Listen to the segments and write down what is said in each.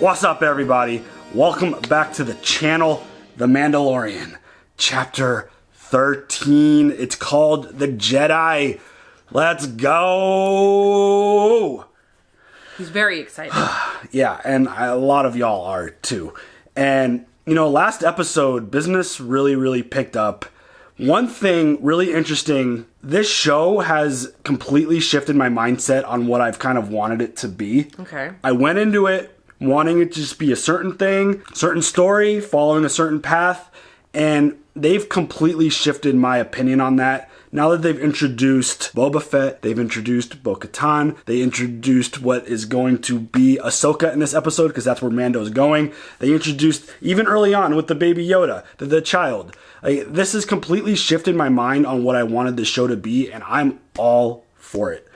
What's up, everybody? Welcome back to the channel, The Mandalorian, Chapter 13. It's called The Jedi. Let's go! He's very excited. Yeah, and a lot of y'all are too. And, you know, last episode, business really picked up. One thing really interesting, this show has completely shifted my mindset on what I've kind of wanted it to be. Okay. I went into it wanting it to just be a certain thing, certain story, following a certain path, and they've completely shifted my opinion on that. Now that they've introduced Boba Fett, they've introduced Bo-Katan, they introduced what is going to be Ahsoka in this episode, because that's where Mando's going. They introduced, even early on with the baby Yoda, the child. This has completely shifted my mind on what I wanted this show to be, and I'm all for it.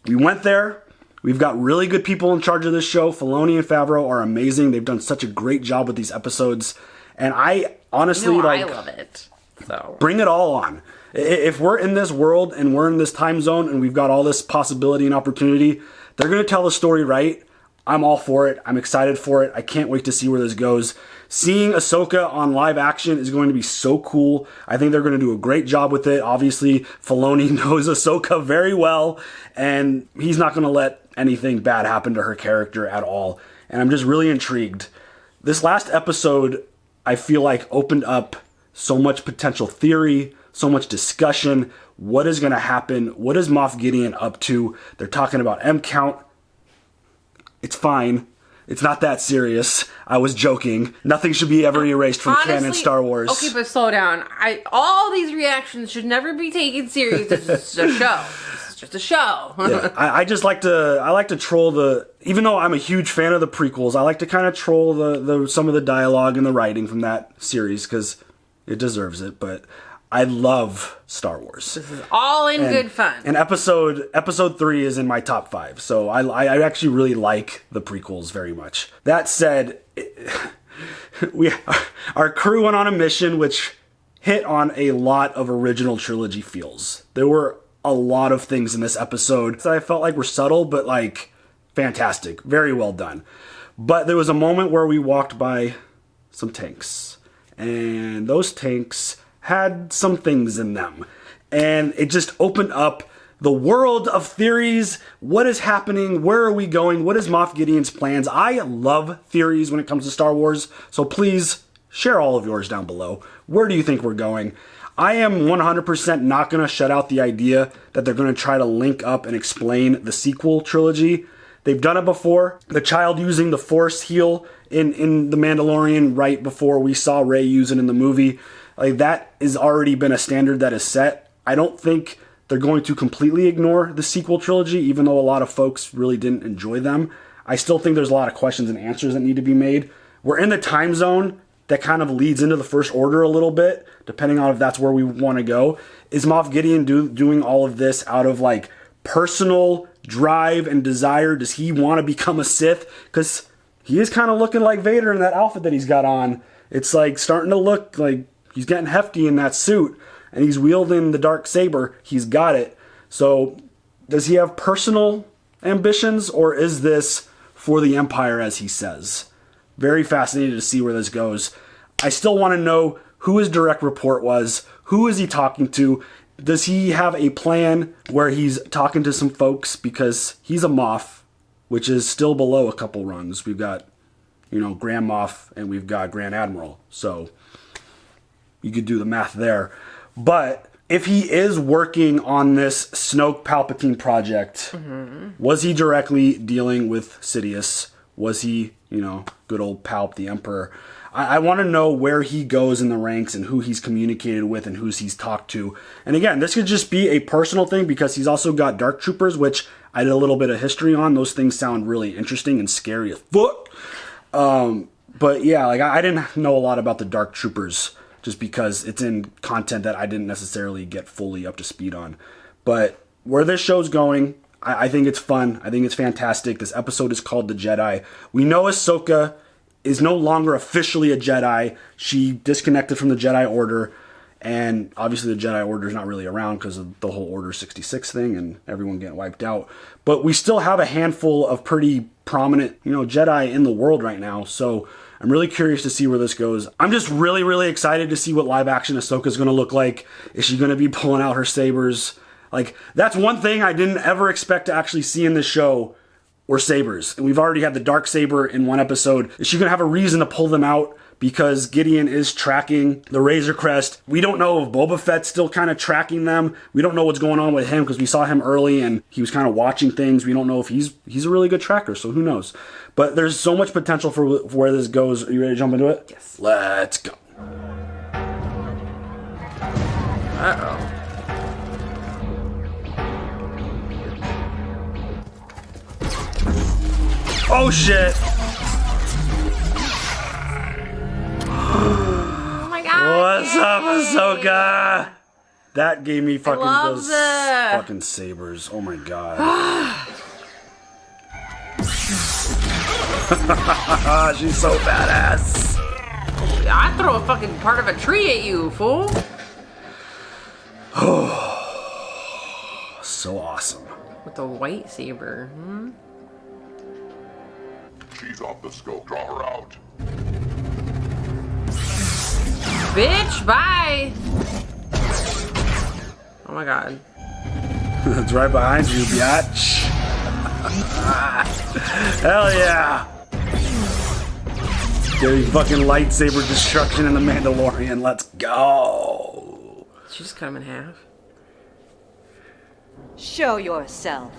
We went there. We've got really good people in charge of this show. Filoni and Favreau are amazing. They've done such a great job with these episodes. And I honestly, I love it. So bring it all on. If we're in this world and we're in this time zone and we've got all this possibility and opportunity, they're going to tell the story right. I'm all for it. I'm excited for it. I can't wait to see where this goes. Seeing Ahsoka on live action is going to be so cool. I think they're going to do a great job with it. Obviously, Filoni knows Ahsoka very well, and he's not going to let anything bad happen to her character at all. And I'm just really intrigued. This last episode, I feel like, opened up so much potential theory, so much discussion. What is going to happen? What is Moff Gideon up to? They're talking about M count. It's fine. It's not that serious. I was joking. Nothing should be ever erased from canon Star Wars. Okay, but slow down. All these reactions should never be taken serious. This is a show. This is just a show. Yeah, I just like to troll the. Even though I'm a huge fan of the prequels, I like to kind of troll the some of the dialogue and the writing from that series because it deserves it. But I love Star Wars. This is all in good fun. And episode 3 is in my top 5. So I actually really like the prequels very much. That said, our crew went on a mission which hit on a lot of original trilogy feels. There were a lot of things in this episode that I felt like were subtle, but like fantastic. Very well done. But there was a moment where we walked by some tanks. And those tanks had some things in them. And it just opened up the world of theories. What is happening? Where are we going? What is Moff Gideon's plans? I love theories when it comes to Star Wars. So please share all of yours down below. Where do you think we're going? I am 100% not going to shut out the idea that they're going to try to link up and explain the sequel trilogy. They've done it before. The child using the Force heal in The Mandalorian right before we saw Rey use it in the movie. Like, that has already been a standard that is set. I don't think they're going to completely ignore the sequel trilogy, even though a lot of folks really didn't enjoy them. I still think there's a lot of questions and answers that need to be made. We're in the time zone that kind of leads into the First Order a little bit, depending on if that's where we want to go. Is Moff Gideon doing all of this out of, like, personal drive and desire? Does he want to become a Sith? Because he is kind of looking like Vader in that outfit that he's got on. It's, like, starting to look like he's getting hefty in that suit, and he's wielding the dark saber. He's got it. So, does he have personal ambitions, or is this for the Empire, as he says? Very fascinated to see where this goes. I still want to know who his direct report was. Who is he talking to? Does he have a plan where he's talking to some folks? Because he's a Moff, which is still below a couple rungs. We've got, Grand Moff, and we've got Grand Admiral. So you could do the math there. But if he is working on this Snoke Palpatine project, was he directly dealing with Sidious? Was he, good old Palp, the Emperor? I want to know where he goes in the ranks and who he's communicated with and who he's talked to. And again, this could just be a personal thing because he's also got Dark Troopers, which I did a little bit of history on. Those things sound really interesting and scary as fuck. But yeah, like I didn't know a lot about the Dark Troopers just because it's in content that I didn't necessarily get fully up to speed on. But where this show's going, I think it's fun. I think it's fantastic. This episode is called The Jedi. We know Ahsoka is no longer officially a Jedi. She disconnected from the Jedi Order. And obviously the Jedi Order's not really around because of the whole Order 66 thing and everyone getting wiped out. But we still have a handful of pretty prominent, Jedi in the world right now. So I'm really curious to see where this goes. I'm just really, really excited to see what live action Ahsoka's going to look like. Is she going to be pulling out her sabers? Like, that's one thing I didn't ever expect to actually see in this show, were sabers. And we've already had the dark saber in one episode. Is she going to have a reason to pull them out? Because Gideon is tracking the Razor Crest. We don't know if Boba Fett's still kind of tracking them. We don't know what's going on with him because we saw him early and he was kind of watching things. We don't know if he's a really good tracker, so who knows. But there's so much potential for where this goes. Are you ready to jump into it? Yes. Let's go. Uh-oh. Oh, shit. Oh my god. What's up, Ahsoka? That gave me fucking those it. fucking sabers. Oh my god. She's so badass. I'd throw a fucking part of a tree at you, fool. So awesome. With the white saber. She's off the scope. Draw her out. Bitch, bye. Oh my god. It's right behind you, biatch. Hell yeah. Getting fucking lightsaber destruction in the Mandalorian. Let's go. She just cut him in half. Show yourself.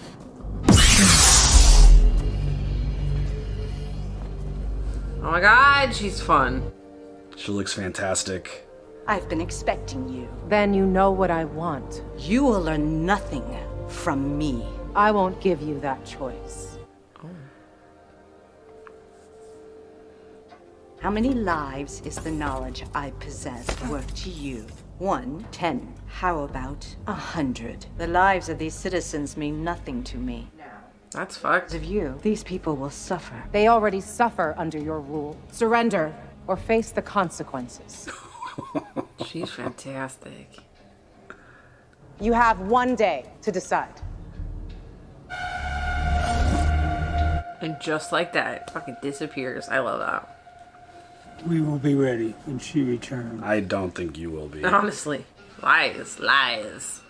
Oh my god, she's fun. She looks fantastic. I've been expecting you. Then you know what I want. You will learn nothing from me. I won't give you that choice. How many lives is the knowledge I possess worth to you? 1, 10. How about 100? The lives of these citizens mean nothing to me. That's fucked. Of you, these people will suffer. They already suffer under your rule. Surrender or face the consequences. She's fantastic. You have 1 day to decide. And just like that, it fucking disappears. I love that. We will be ready when she returns. I don't think you will be. Honestly. Lies. Lies.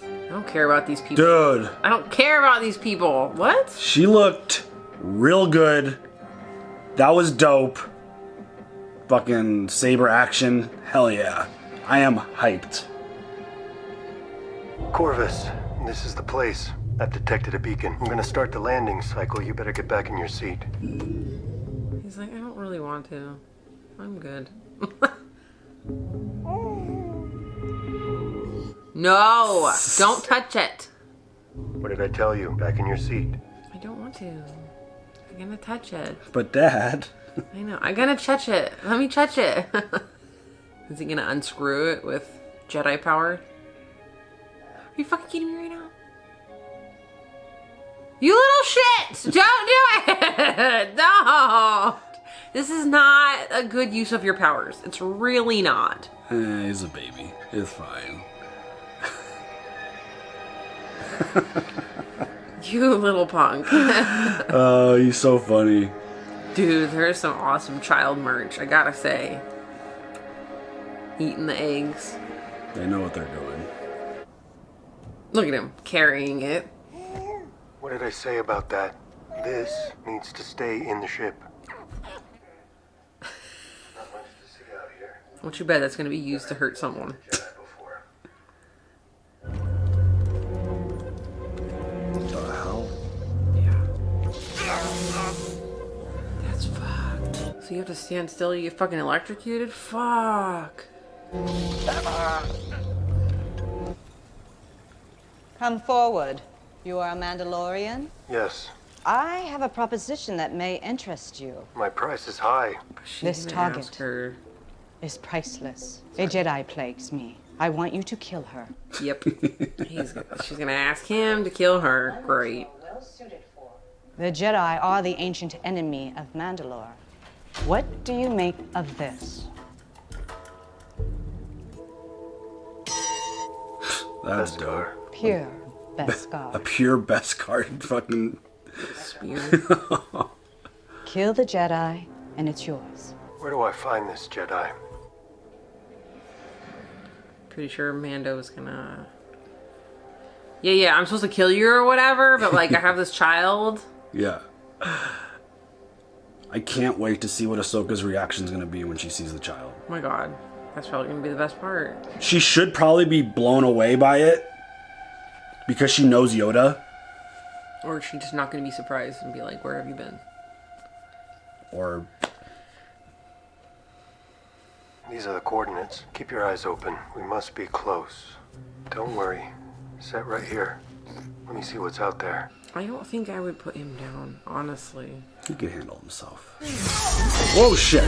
I don't care about these people. Dude. I don't care about these people. What? She looked real good. That was dope. Fucking saber action. Hell yeah. I am hyped. Corvus, this is the place. I've detected a beacon. I'm gonna start the landing cycle. You better get back in your seat. He's like, I don't really want to. I'm good. No! Don't touch it! What did I tell you? Back in your seat. I don't want to. I'm gonna touch it. But Dad. I know. I'm gonna touch it. Let me touch it. Is he gonna unscrew it with Jedi power? Are you fucking kidding me right now? You little shit! Don't do it! No! This is not a good use of your powers. It's really not. He's a baby. It's fine. You little punk. Oh, he's so funny. Dude, there's some awesome child merch, I gotta say. Eating the eggs. They know what they're doing. Look at him carrying it. What did I say about that? This needs to stay in the ship. Not much to see out here. Don't you bet that's gonna be used to hurt someone. Jedi before. What the hell? Yeah. That's fucked. So you have to stand still, you get fucking electrocuted? Fuck. Come forward. You are a Mandalorian? Yes, I have a proposition that may interest you. my price is high. This Gonna target ask her. is priceless. A Jedi plagues me. I want you to kill her. Yep. She's gonna ask him to kill her. Great. The Jedi are the ancient enemy of Mandalore. What do you make of this? That's dope. Pure Beskar. A pure Beskar fucking Spear. Kill the Jedi, and it's yours. Where do I find this Jedi? Pretty sure Mando's gonna... Yeah, I'm supposed to kill you or whatever, but like I have this child. Yeah. I can't wait to see what Ahsoka's reaction is going to be when she sees the child. Oh my god. That's probably gonna be the best part. She should probably be blown away by it because she knows Yoda. Or is she just not gonna be surprised and be like, where have you been? Or... These are the coordinates. Keep your eyes open. We must be close. Don't worry. Set right here. Let me see what's out there. I don't think I would put him down, honestly. He can handle himself. Whoa, shit!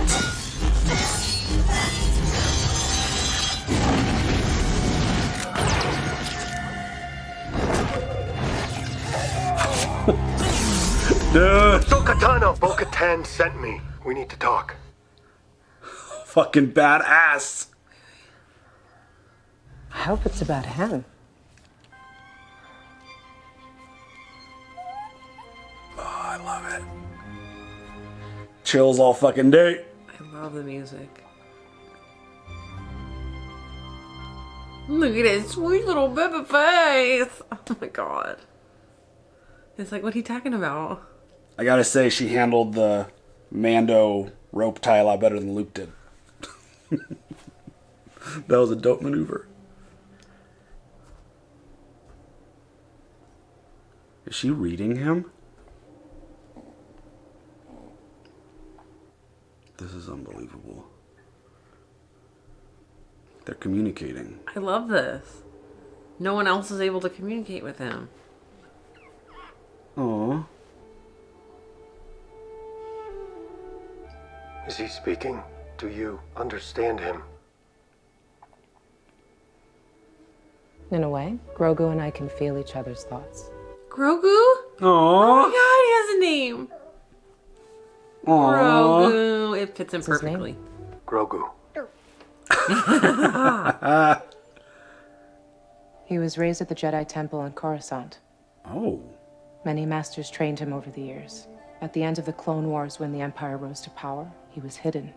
Dude! Ahsoka Bo-Katan sent me. We need to talk. Fucking badass! I hope it's about him. Oh, I love it. Chills all fucking day. I love the music. Look at his sweet little baby face. Oh my god. It's like, what are you talking about? I gotta say, she handled the Mando rope tie a lot better than Luke did. That was a dope maneuver. Is she reading him? This is unbelievable. They're communicating. I love this. No one else is able to communicate with him. Aww. Is he speaking? Do you understand him? In a way, Grogu and I can feel each other's thoughts. Grogu? Aww. Oh my god, he has a name. Aww. Grogu. It fits him What's his perfectly. Grogu. He was raised at the Jedi Temple in Coruscant. Oh. Many masters trained him over the years. At the end of the Clone Wars, when the Empire rose to power, he was hidden.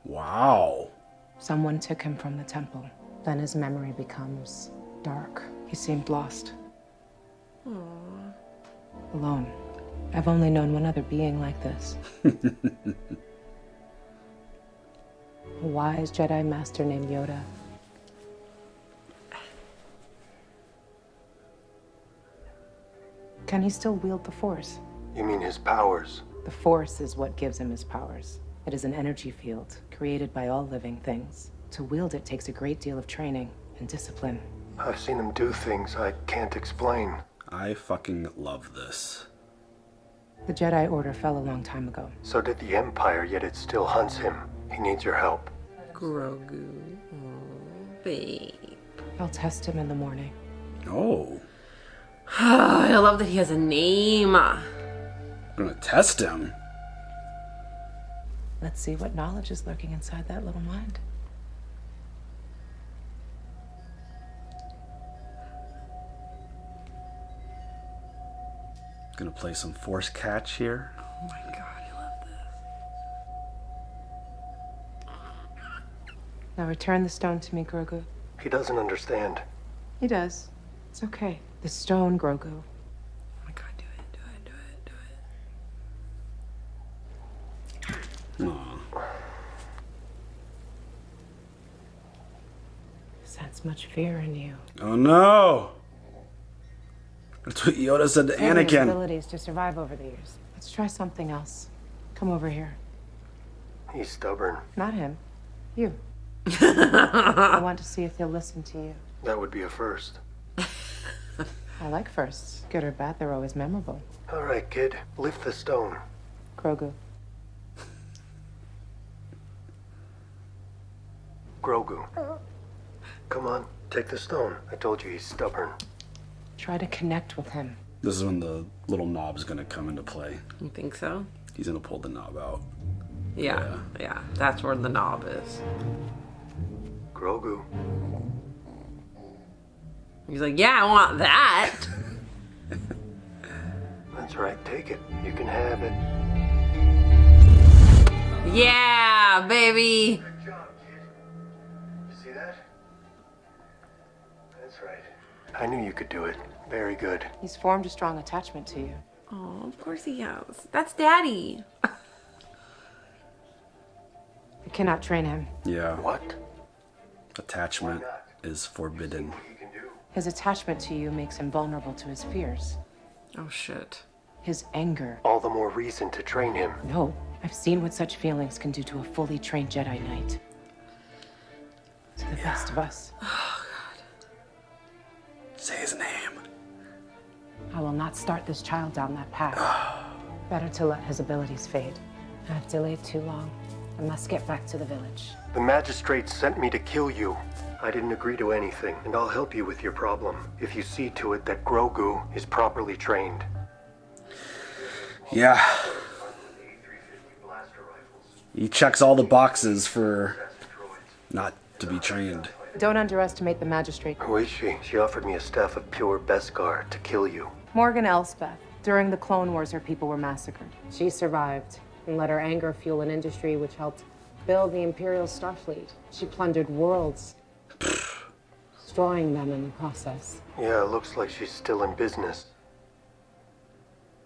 Wow. Someone took him from the temple. Then his memory becomes dark. He seemed lost. Alone. I've only known one other being like this. A wise Jedi master named Yoda. Can he still wield the Force? You mean his powers? The Force is what gives him his powers. It is an energy field created by all living things. To wield it takes a great deal of training and discipline. I've seen him do things I can't explain. I fucking love this. The Jedi Order fell a long time ago. So did the Empire, yet it still hunts him. He needs your help. Grogu. Oh, babe. I'll test him in the morning. Oh. I love that he has a name. I'm gonna test him. Let's see what knowledge is lurking inside that little mind. Gonna play some Force catch here. Oh my god, I love this. Now return the stone to me, Grogu. He doesn't understand. He does. It's okay. The stone, Grogu. Oh my god, do it. Aw. Sense much fear in you. Oh no! That's what Yoda said to Maybe his Anakin. abilities to survive over the years. Let's try something else. Come over here. He's stubborn. Not him. You. I want to see if he'll listen to you. That would be a first. I like firsts. Good or bad, they're always memorable. All right, kid. Lift the stone. Grogu. Grogu. Come on, take the stone. I told you he's stubborn. Try to connect with him. This is when the little knob's gonna come into play. You think so? He's gonna pull the knob out. Yeah. That's where the knob is. Grogu. He's like, yeah, I want that. That's right, take it. You can have it. Yeah, baby. Good job, kid. You see that? That's right. I knew you could do it. Very good. He's formed a strong attachment to you. Oh, of course he has. That's Daddy. You cannot train him. Yeah. What? Attachment is forbidden. What you can do? His attachment to you makes him vulnerable to his fears. Oh, shit. His anger. All the more reason to train him. No, I've seen what such feelings can do to a fully trained Jedi Knight. To the best of us. Say his name. I will not start this child down that path. Better to let his abilities fade. I've delayed too long. I must get back to the village. The magistrate sent me to kill you. I didn't agree to anything, and I'll help you with your problem if you see to it that Grogu is properly trained. Yeah. He checks all the boxes for not to be trained. Don't underestimate the magistrate. Who is she? She offered me a staff of pure Beskar to kill you. Morgan Elspeth. During the Clone Wars, her people were massacred. She survived and let her anger fuel an industry which helped build the Imperial Starfleet. She plundered worlds, destroying them in the process. Yeah, it looks like she's still in business.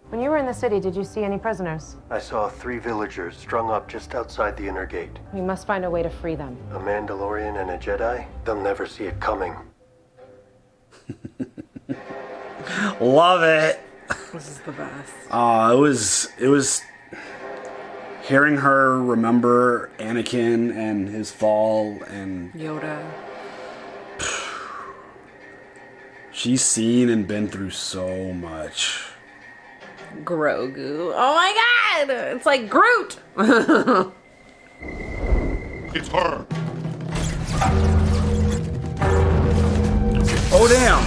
When you were in the city, did you see any prisoners? I saw 3 villagers strung up just outside the inner gate. We must find a way to free them. A Mandalorian and a Jedi? They'll never see it coming. Love it. This is the best. It was hearing her remember Anakin and his fall, and Yoda. she's seen and been through so much. Grogu. Oh my god! It's like Groot! It's her. Oh damn!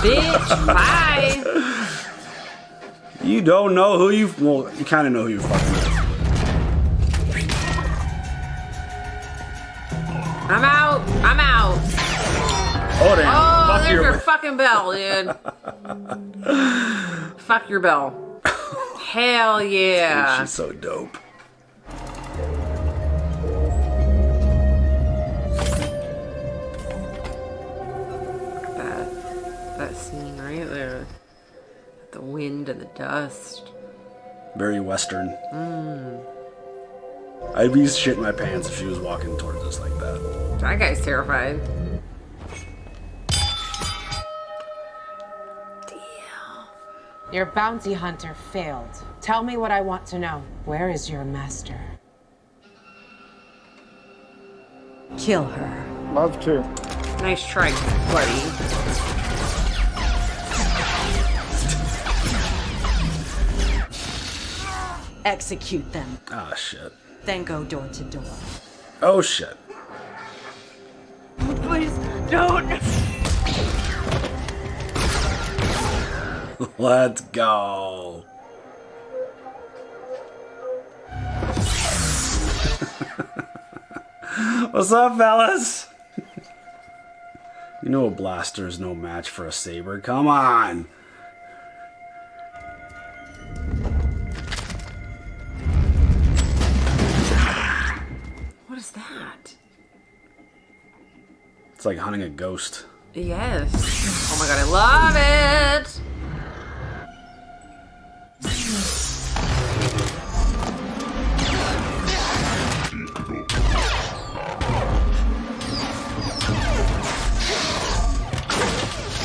Bitch, bye! You don't know who you... Well, you kind of know who you fucking with. I'm out! I'm out! Oh damn! Oh, Fuck there's your fucking bell, dude. Fuck your bell. Hell yeah. She's so dope. That scene right there. The wind and the dust. Very Western. I'd be shitting my pants if she was walking towards us like that. That guy's terrified. Your bounty hunter failed. Tell me what I want to know. Where is your master? Kill her. Love to. Nice try, buddy. Execute them. Ah, shit. Then go door to door. Oh, shit. Please don't. Let's go. What's up, fellas? You know a blaster's no match for a saber. Come on. What is that? It's like hunting a ghost. Yes. Oh my god, I love it!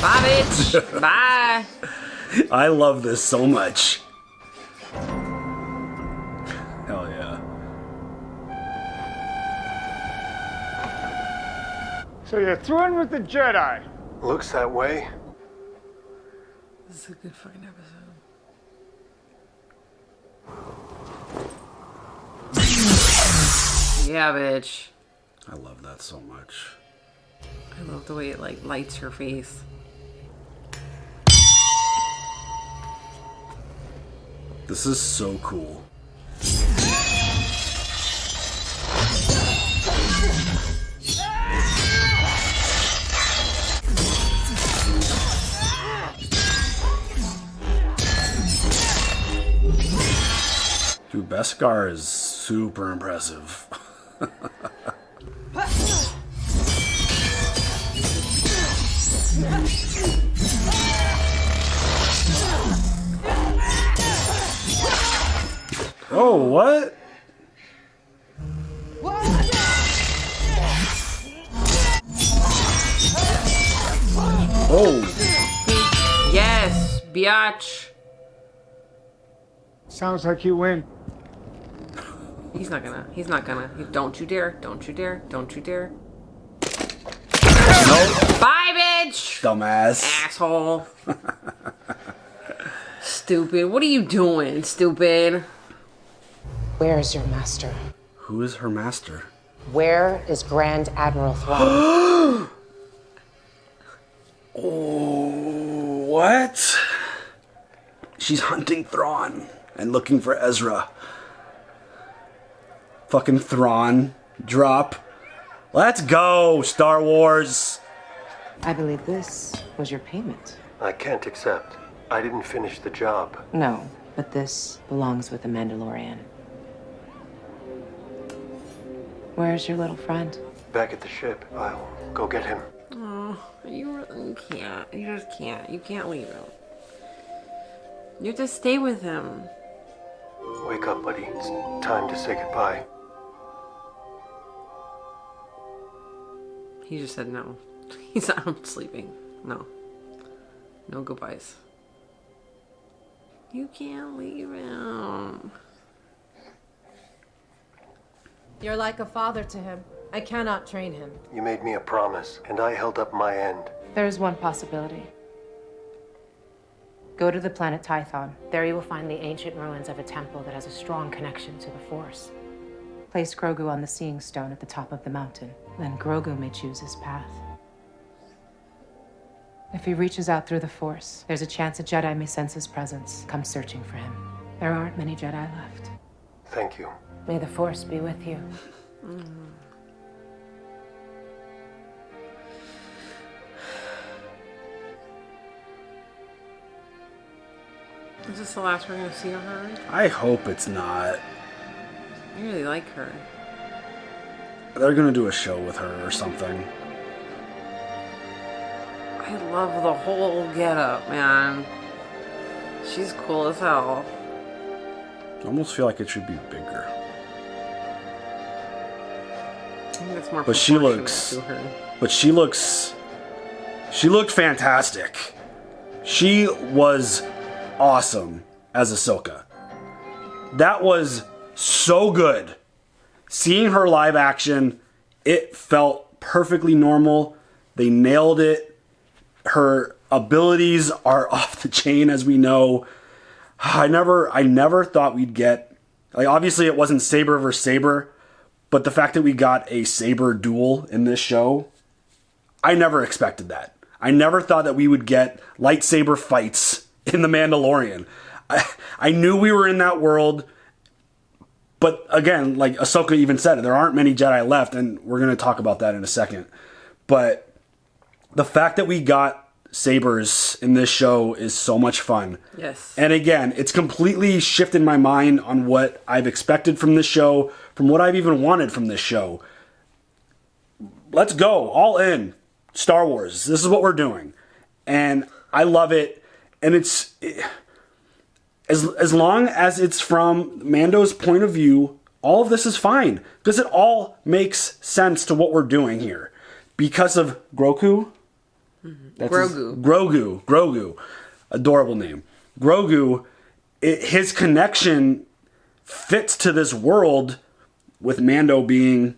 Bye, bitch. Bye. I love this so much. Hell yeah. So you're through with the Jedi. Looks that way. This is a good fucking episode. Yeah, bitch. I love that so much. I love the way it like lights her face. This is so cool. Beskar is super impressive. Oh, what? Oh. Yes, biatch. Sounds like you win. He's not gonna. Don't you dare. Don't you dare. Don't you dare. Nope. Bye, bitch! Dumbass. Asshole. Stupid. What are you doing, stupid? Where is your master? Who is her master? Where is Grand Admiral Thrawn? Oh, what? She's hunting Thrawn and looking for Ezra. Fucking Thrawn. Drop. Let's go, Star Wars. I believe this was your payment. I can't accept. I didn't finish the job. No, but this belongs with the Mandalorian. Where's your little friend? Back at the ship. I'll go get him. Oh, you can't. You just can't. You can't leave him. You have to stay with him. Wake up, buddy. It's time to say goodbye. He just said no. He said, I'm sleeping. No. No goodbyes. You can't leave him. You're like a father to him. I cannot train him. You made me a promise, and I held up my end. There is one possibility. Go to the planet Tython. There you will find the ancient ruins of a temple that has a strong connection to the Force. Place Grogu on the Seeing Stone at the top of the mountain. Then Grogu may choose his path. If he reaches out through the Force, there's a chance a Jedi may sense his presence, come searching for him. There aren't many Jedi left. Thank you. May the Force be with you. Is this the last we're going to see of her? I hope it's not. I really like her. They're gonna do a show with her or something. I love the whole getup, man. She's cool as hell. I almost feel like it should be bigger. I think that's more But she proportionate looks. to her. But she looks. She looked fantastic. She was awesome as Ahsoka. That was so good. Seeing her live action, it felt perfectly normal. They nailed it. Her abilities are off the chain, as we know. I never thought we'd get, like, obviously it wasn't saber versus saber, but the fact that we got a saber duel in this show, I never expected that. I never thought that we would get lightsaber fights in The Mandalorian. I knew we were in that world, but again, like Ahsoka even said, there aren't many Jedi left, and we're going to talk about that in a second. But the fact that we got sabers in this show is so much fun. Yes. And again, it's completely shifted my mind on what I've expected from this show, from what I've even wanted from this show. Let's go, all in. Star Wars. This is what we're doing. And I love it. And it's... As long as it's from Mando's point of view, all of this is fine. Because it all makes sense to what we're doing here. Because of Grogu. That's Grogu. Adorable name. Grogu, his connection fits to this world with Mando being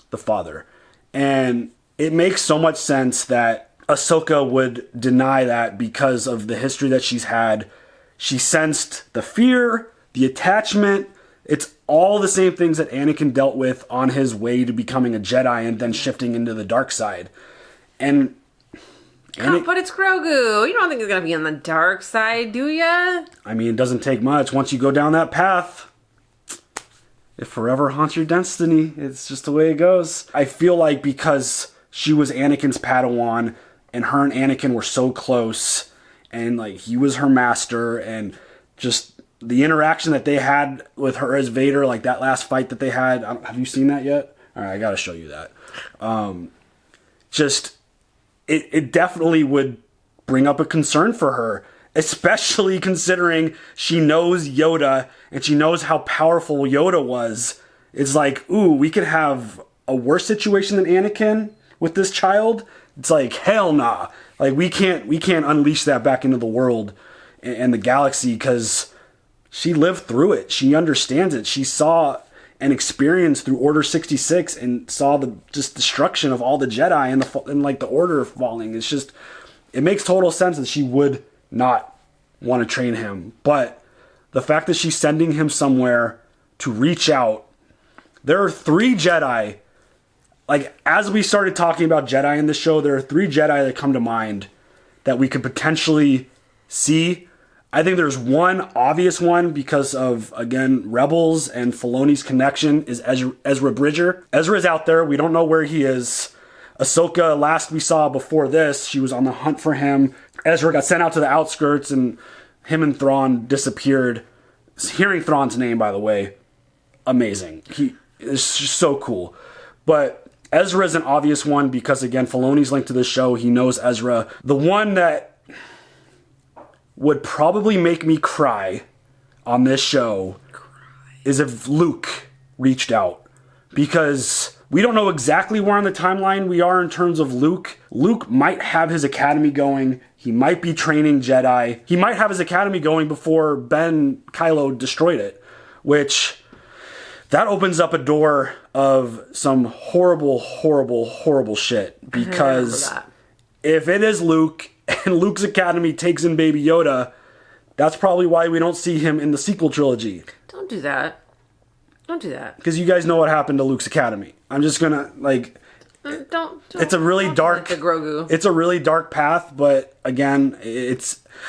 the father. And it makes so much sense that Ahsoka would deny that because of the history that she's had. She sensed the fear, the attachment. It's all the same things that Anakin dealt with on his way to becoming a Jedi and then shifting into the dark side. And but it's Grogu. You don't think he's going to be on the dark side, do ya? I mean, it doesn't take much. Once you go down that path, it forever haunts your destiny. It's just the way it goes. I feel like because she was Anakin's Padawan and her and Anakin were so close and like he was her master and just the interaction that they had with her as Vader, like that last fight that they had. Have you seen that yet? All right, I got to show you that. It definitely would bring up a concern for her, especially considering she knows Yoda and she knows how powerful Yoda was. It's like, ooh, we could have a worse situation than Anakin with this child. It's like, hell nah. Like, we can't unleash that back into the world and the galaxy, because she lived through it. She understands it. She saw and experienced through Order 66 and saw the just destruction of all the Jedi and like the Order falling. It's just, it makes total sense that she would not want to train him. But the fact that she's sending him somewhere to reach out, there are 3 Jedi. Like, as we started talking about Jedi in the show, there are 3 Jedi that come to mind that we could potentially see. I think there's one obvious one because of, again, Rebels and Filoni's connection is Ezra Bridger. Ezra's out there. We don't know where he is. Ahsoka, last we saw before this, she was on the hunt for him. Ezra got sent out to the outskirts and him and Thrawn disappeared. Hearing Thrawn's name, by the way, amazing. He is just so cool. But Ezra is an obvious one because, again, Filoni's linked to the show. He knows Ezra. The one that would probably make me cry on this show is if Luke reached out. Because we don't know exactly where on the timeline we are in terms of Luke. Luke might have his academy going. He might be training Jedi. He might have his academy going before Ben Kylo destroyed it. Which, that opens up a door of some horrible, horrible, horrible shit. Because if it is Luke and Luke's academy takes in Baby Yoda, that's probably why we don't see him in the sequel trilogy. Don't do that. Don't do that. Because you guys know what happened to Luke's academy. I'm just gonna, like... Don't it's a really dark... The Grogu. It's a really dark path, but again,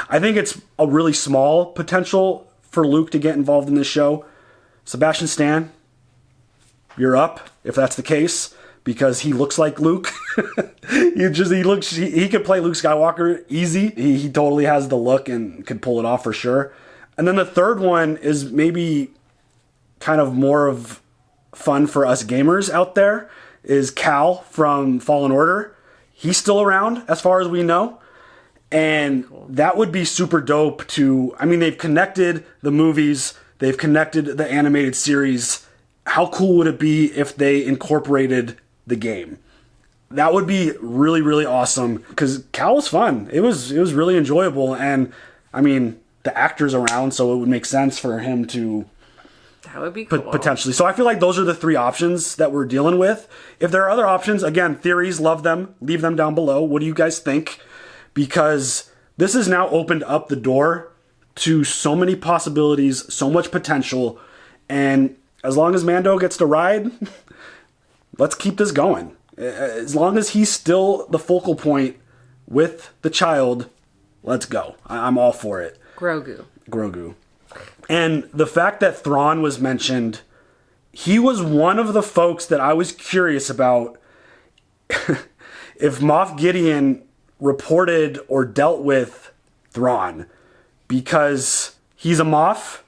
I think it's a really small potential for Luke to get involved in this show. Sebastian Stan, you're up, if that's the case, because he looks like Luke. he could play Luke Skywalker easy. He totally has the look and could pull it off for sure. And then the third one is maybe kind of more of fun for us gamers out there, is Cal from Fallen Order. He's still around as far as we know. And that would be super dope to... I mean, they've connected the movies. They've connected the animated series. How cool would it be if they incorporated the game? That would be really, really awesome. Because Cal was fun. It was really enjoyable. And, I mean, the actor's around, so it would make sense for him to... That would be cool. Potentially. So I feel like those are the 3 options that we're dealing with. If there are other options, again, theories, love them. Leave them down below. What do you guys think? Because this has now opened up the door to so many possibilities, so much potential. And as long as Mando gets to ride, let's keep this going. As long as he's still the focal point with the child, let's go. I'm all for it. Grogu. And the fact that Thrawn was mentioned, he was one of the folks that I was curious about if Moff Gideon reported or dealt with Thrawn. Because he's a Moff,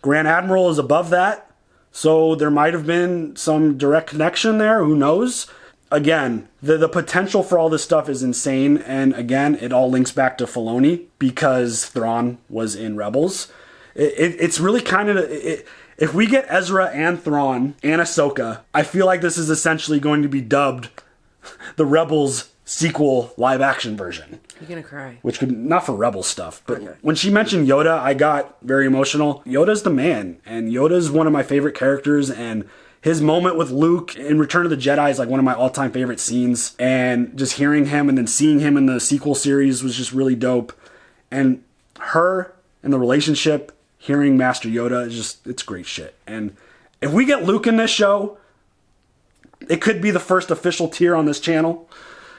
Grand Admiral is above that, so there might have been some direct connection there, who knows? Again, the potential for all this stuff is insane, and again, it all links back to Filoni, because Thrawn was in Rebels. It's really kind of... If we get Ezra and Thrawn and Ahsoka, I feel like this is essentially going to be dubbed the Rebels sequel live-action version. You're gonna cry. Which could... Not for Rebels stuff, but when she mentioned Yoda, I got very emotional. Yoda's the man, and Yoda's one of my favorite characters, and his moment with Luke in Return of the Jedi is like one of my all-time favorite scenes, and just hearing him and then seeing him in the sequel series was just really dope. And her and the relationship... Hearing Master Yoda is just, it's great shit. And if we get Luke in this show, it could be the first official tier on this channel.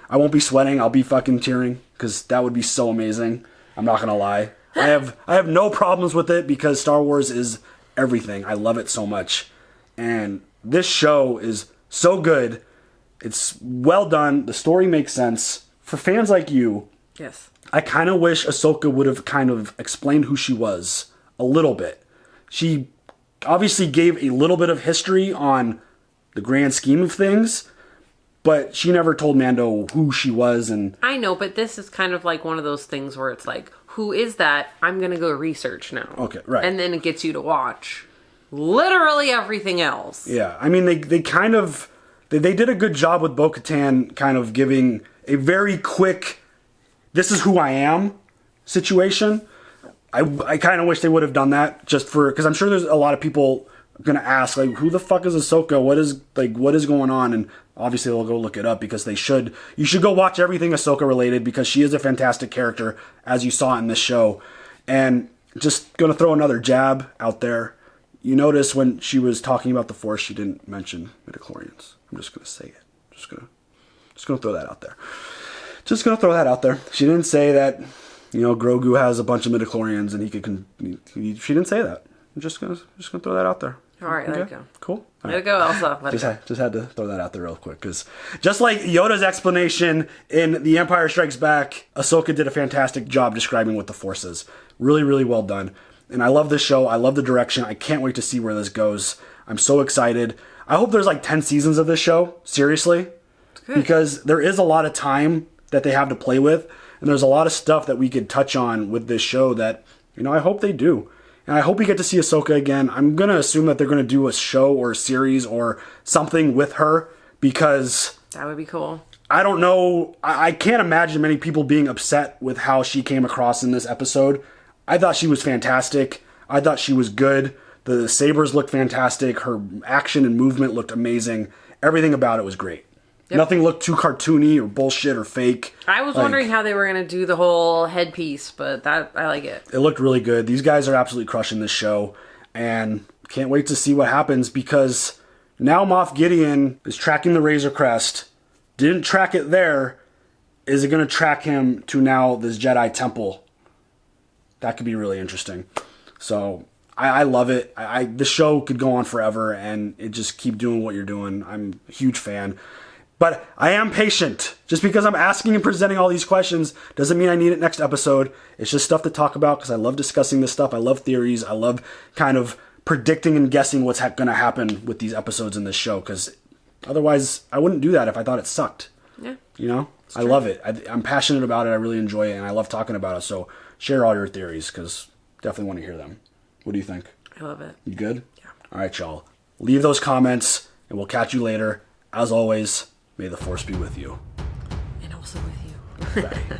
I won't be sweating. I'll be fucking tearing because that would be so amazing. I'm not going to lie. I have no problems with it because Star Wars is everything. I love it so much. And this show is so good. It's well done. The story makes sense. For fans like you, yes, I kind of wish Ahsoka would have kind of explained who she was a little bit. She obviously gave a little bit of history on the grand scheme of things, but she never told Mando who she was. And I know, but this is kind of like one of those things where it's like, who is that? I'm going to go research now. Okay, right. And then it gets you to watch literally everything else. Yeah, I mean, they kind of... They did a good job with Bo-Katan kind of giving a very quick, this is who I am situation. I kind of wish they would have done that just for... Because I'm sure there's a lot of people going to ask, like, who the fuck is Ahsoka? What is going on? And obviously they'll go look it up because they should. You should go watch everything Ahsoka related because she is a fantastic character, as you saw in this show. And just going to throw another jab out there. You notice when she was talking about the Force, she didn't mention midichlorians. I'm just going to say it. Just going to throw that out there. Just going to throw that out there. She didn't say that, Grogu has a bunch of midichlorians and he could... She didn't say that. I'm just gonna throw that out there. All right, okay? let it go. Cool. Let it go, Elsa. Just had to throw that out there real quick because just like Yoda's explanation in The Empire Strikes Back, Ahsoka did a fantastic job describing what the Force is. Really, really well done. And I love this show. I love the direction. I can't wait to see where this goes. I'm so excited. I hope there's like 10 seasons of this show. Seriously. Because there is a lot of time that they have to play with. And there's a lot of stuff that we could touch on with this show that, I hope they do. And I hope we get to see Ahsoka again. I'm going to assume that they're going to do a show or a series or something with her because... That would be cool. I don't know. I can't imagine many people being upset with how she came across in this episode. I thought she was fantastic. I thought she was good. The sabers looked fantastic. Her action and movement looked amazing. Everything about it was great. Yep. Nothing looked too cartoony or bullshit or fake. I was wondering how they were going to do the whole headpiece, but I like it. It looked really good. These guys are absolutely crushing this show, and can't wait to see what happens because now Moff Gideon is tracking the Razor Crest. Didn't track it there. Is it going to track him to now this Jedi Temple? That could be really interesting. So I love it. The show could go on forever, and it just keep doing what you're doing. I'm a huge fan. But I am patient. Just because I'm asking and presenting all these questions doesn't mean I need it next episode. It's just stuff to talk about because I love discussing this stuff. I love theories. I love kind of predicting and guessing what's going to happen with these episodes in this show because otherwise I wouldn't do that if I thought it sucked. Yeah. I love it. I'm passionate about it. I really enjoy it, and I love talking about it. So share all your theories because definitely want to hear them. What do you think? I love it. You good? Yeah. All right, y'all. Leave those comments, and we'll catch you later. As always, may the Force be with you. And also with you. Bye.